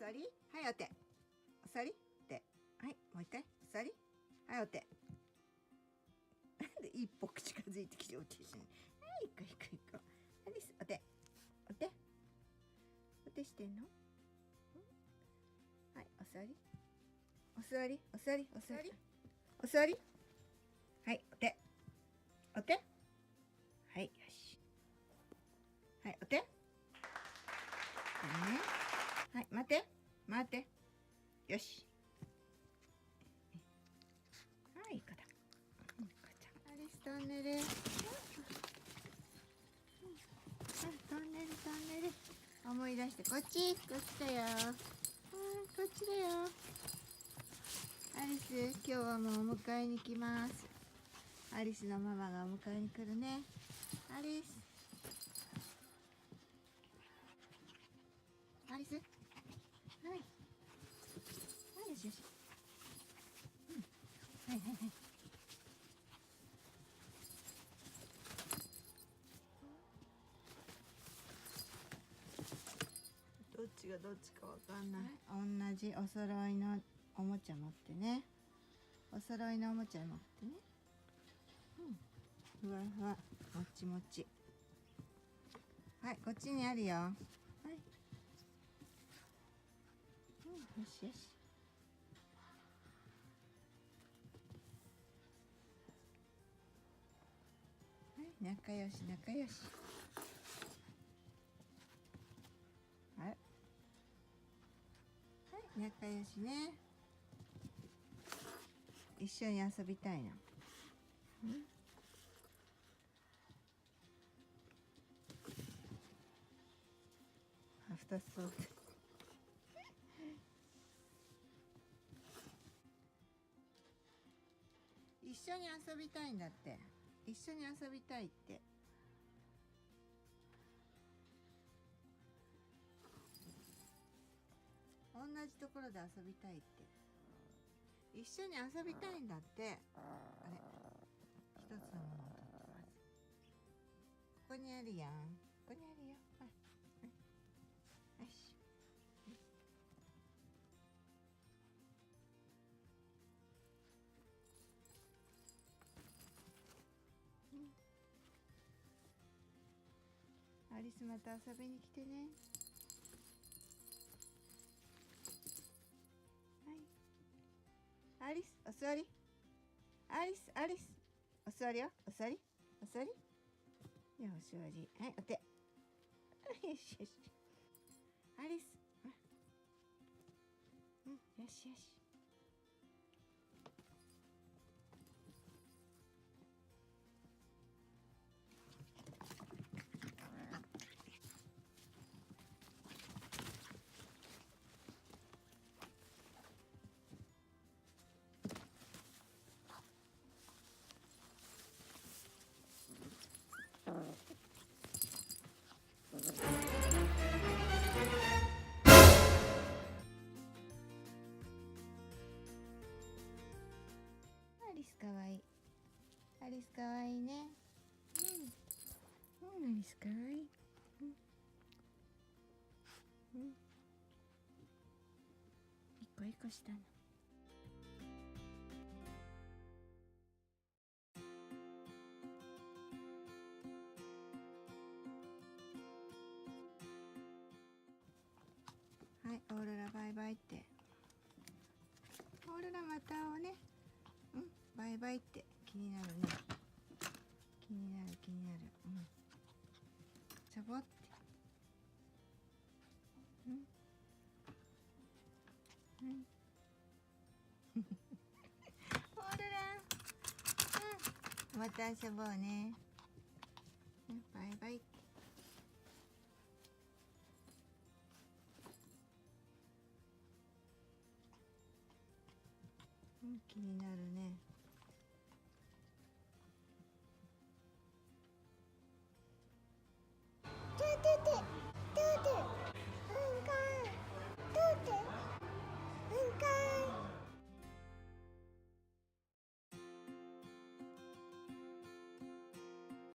座り、はい、お手。お座りで、はい、もう一回、お座り、はい、お手。で、一歩近づいてきて、お手しに。はい、行こう。アリス、お手。お手。お手してんの？はい、お座り。お座り、お座り、お座り。お座り。はい、お手。お手。はい、よし。はい、お手。ね。はい、待って。待って。よし。はい、いい子だ。アリストンネル。トンネルトンネル。思い出して、こっちだよ。こっちだよ。アリス、今日はもうお迎えに来ます。アリスのママがお迎えに来るね。アリス。アリス。はい。はい、よしよし。はいはいはい。どっちがどっちかわかんない。同じお揃いのおもちゃ持ってね。お揃いのおもちゃ持ってね。ふわふわ、もちもち。はい、こっちにあるよ。はい。よしよし。はい、仲良し仲良し。はい。はい、仲良しね。一緒に遊びたいの。二つそう。一緒に遊びたいんだって。一緒に遊びたいって。同じところで遊びたいって。一緒に遊びたいんだって。あれ、一つのものを取ってます。ここにあるやん。ここにあるよ。はい。よし。アリス、また遊びに来てね。はい。アリス、お座り。アリス、アリス。お座りよ。お座り。お座り。よ、お座り。はい、お手。よしよし。アリス。よしよし。アリスかわいい。アリスかわいいね。アリスかわいい。一個一個したの。はい、オーロラバイバイって。オーロラまた会おうね。バイバイって気になるね。気になる気になる。ちょぼって。オーロラ。また遊ぼうね。バイバイ。気になる